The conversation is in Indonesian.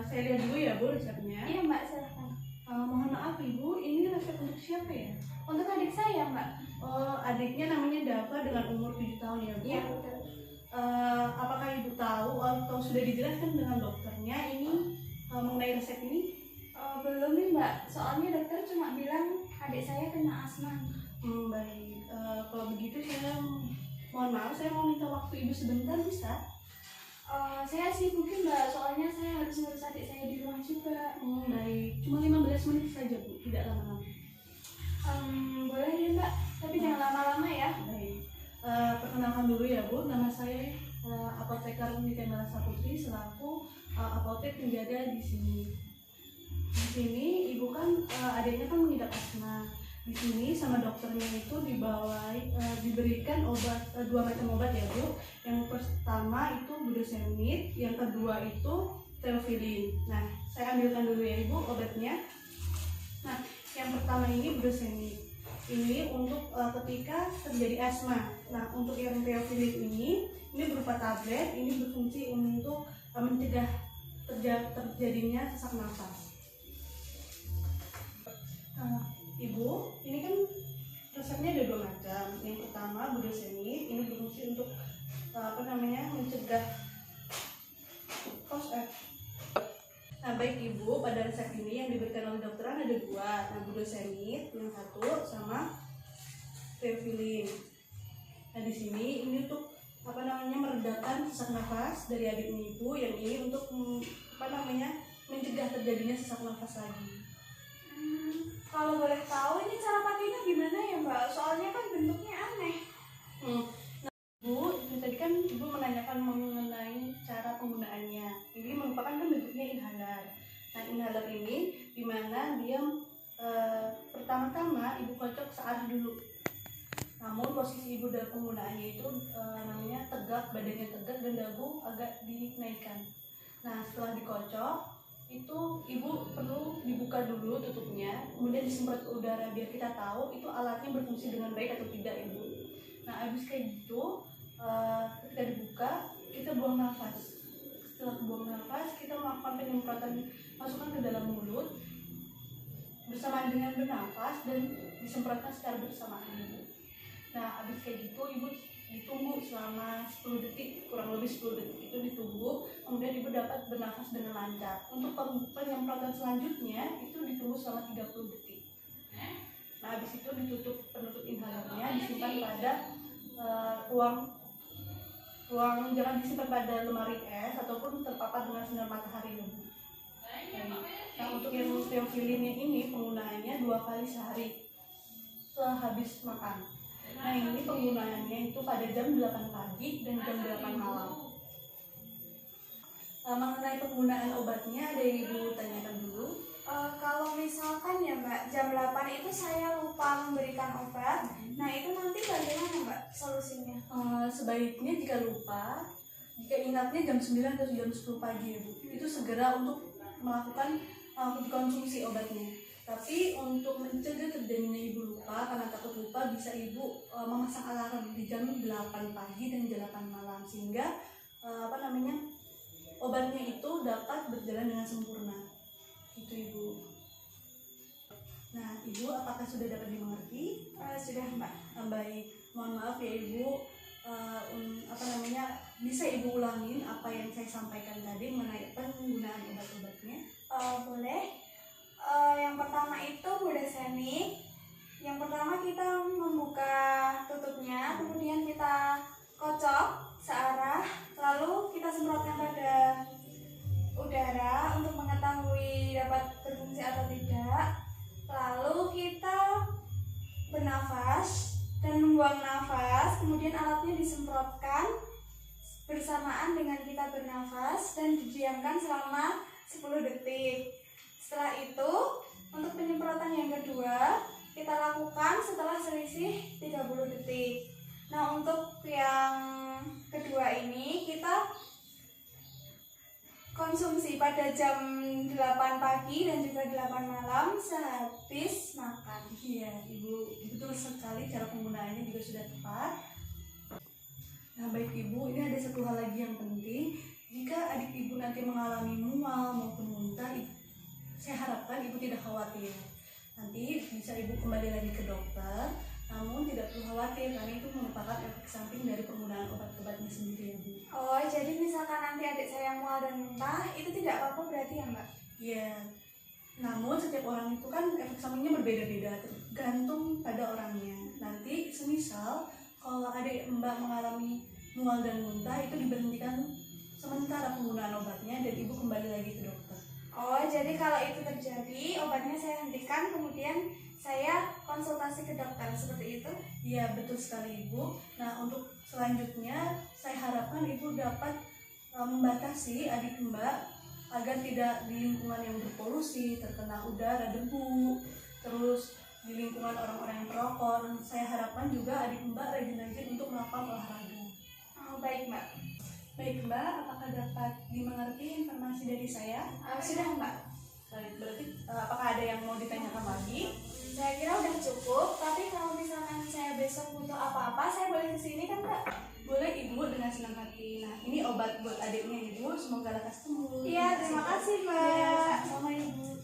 Saya lihat dulu ya Bu resepnya. Iya Mbak, silahkan. Mohon maaf Ibu, ini resep untuk siapa ya? Untuk adik saya Mbak. Oh, adiknya namanya Dava dengan umur 7 tahun ya Bu? Iya betul. Apakah Ibu tahu atau sudah dijelaskan dengan dokternya ini mengenai resep ini? Belum nih Mbak, soalnya dokter cuma bilang adik saya kena asma. Baik, kalau begitu saya mohon maaf, saya mau minta waktu Ibu sebentar bisa? Saya sibuk Mbak, soalnya saya harus ngurus adik saya di rumah juga. Baik, cuma 15 menit saja Bu, tidak lama-lama. Boleh deh Mbak, tapi jangan lama-lama ya. Baik, perkenalkan dulu ya Bu, nama saya apoteker Niti Mela Saputri selaku apotek penjaga di sini. Di sini Ibu kan adiknya kan mengidap asma. Di sini sama dokternya itu diberikan obat 2 macam obat ya Bu. Yang pertama itu budesonide, yang kedua itu theophylline. Nah, saya ambilkan dulu ya Ibu obatnya. Nah, yang pertama ini budesonide. Ini untuk ketika terjadi asma. Nah, untuk yang theophylline ini berupa tablet. Ini berfungsi untuk mencegah terjadinya sesak nafas. Ibu, ini kan resepnya ada 2 macam. Yang pertama budesonide, ini berfungsi untuk mencegah Nah, baik Ibu, pada resep ini yang diberikan oleh dokteran ada 2. Nah, budesonide yang satu sama theophylline. Nah, di sini ini untuk meredakan sesak nafas dari adiknya Ibu, yang ini untuk mencegah terjadinya sesak nafas lagi. Kalau boleh tahu ini cara pakainya gimana ya Mbak? Soalnya kan bentuknya aneh. Nah Bu, tadi kan Ibu menanyakan mengenai cara penggunaannya. Ini merupakan kan bentuknya inhaler. Nah, inhaler ini dimana dia pertama-tama Ibu kocok searah dulu. Namun posisi Ibu dalam penggunaannya itu tegak, badannya tegak dan dagu agak dinaikkan. Nah, setelah dikocok itu Ibu perlu dibuka dulu tutupnya, kemudian disemprot udara biar kita tahu itu alatnya berfungsi dengan baik atau tidak Ibu. Nah, habis kayak gitu ketika dibuka kita buang nafas. Setelah buang nafas kita melakukan penyemprotan, masukkan ke dalam mulut bersamaan dengan bernafas dan disemprotkan secara bersamaan Ibu. Nah, habis kayak gitu Ibu ditunggu selama 10 detik, kurang lebih 10 detik itu ditunggu, kemudian Ibu dapat bernafas dengan lancar. Untuk penyemprotan selanjutnya itu ditunggu selama 30 detik. Nah, habis itu ditutup penutup inhalernya, disimpan pada ruang jangan disimpan pada lemari es ataupun terpapar dengan sinar matahari ya Bu. Nah, untuk yang theophylline ini penggunaannya 2 kali sehari sehabis makan. Nah, ini penggunaannya itu pada jam 8 pagi dan jam 8 malam. Mengenai penggunaan obatnya ada yang Ibu tanyakan dulu? Kalau misalkan ya Mbak, jam 8 itu saya lupa memberikan obat. Nah, itu nanti bagaimana Mbak solusinya? Sebaiknya jika lupa, jika ingatnya jam 9 atau jam 10 pagi ya Bu, itu segera untuk melakukan konsumsi obatnya. Tapi untuk mencegah terjadinya Ibu lupa, karena takut lupa, bisa Ibu memasang alarm di jam 8 pagi dan jam 8 malam sehingga obatnya itu dapat berjalan dengan sempurna. Itu Ibu. Nah, Ibu apakah sudah dapat dimengerti? Sudah Mbak. Baik, mohon maaf ya Ibu. Bisa Ibu ulangin apa yang saya sampaikan tadi mengenai penggunaan obat-obatnya? Boleh. Yang pertama itu budesonide. Yang pertama kita membuka tutupnya, kemudian kita kocok searah, lalu kita semprotkan pada udara untuk mengetahui dapat berfungsi atau tidak. Lalu kita bernafas dan membuang nafas, kemudian alatnya disemprotkan bersamaan dengan kita bernafas dan didiamkan selama 10 detik. Setelah itu, untuk penyemprotan yang kedua kita lakukan setelah selisih 30 detik. Nah, untuk yang kedua ini kita konsumsi pada jam 8 pagi dan juga 8 malam sehabis makan. Iya, Ibu, betul sekali, cara penggunaannya juga sudah tepat. Nah, baik Ibu, ini ada satu hal lagi yang penting. jika adik ibu nanti mengalami mual maupun muntah, saya harapkan ibu tidak khawatir. Nanti bisa ibu kembali lagi ke dokter, namun tidak perlu khawatir karena itu merupakan efek samping dari penggunaan obat-obatnya sendiri ya Bu. Oh, jadi misalkan nanti adik saya mual dan muntah, itu tidak apa-apa berarti ya Mbak? Iya. Namun setiap orang itu kan efek sampingnya berbeda-beda, tergantung pada orangnya. Nanti semisal kalau adik Mbak mengalami mual dan muntah, itu diberhentikan sementara penggunaan obatnya dan ibu kembali lagi ke dokter. Oh, jadi kalau itu terjadi, obatnya saya hentikan, kemudian saya konsultasi ke dokter, seperti itu? Iya, betul sekali Ibu. Nah, untuk selanjutnya saya harapkan Ibu dapat membatasi adik Mbak agar tidak di lingkungan yang berpolusi, terkena udara, debu, terus di lingkungan orang-orang yang perokok. Saya harapkan juga adik Mbak rajin-rajin untuk melakukan olahraga. Oh, baik Mbak. Baik Mbak, apakah dapat dimengerti informasi dari saya? Sudah Mbak. Baik, berarti apakah ada yang mau ditanyakan lagi? Saya kira udah cukup, tapi kalau misalkan saya besok butuh apa-apa, saya boleh kesini kan Mbak? Boleh Ibu, dengan senang hati. Nah, ini obat buat adiknya Ibu, semoga lekas sembuh. Iya, terima kasih Mbak. Ya, sama-sama Ibu.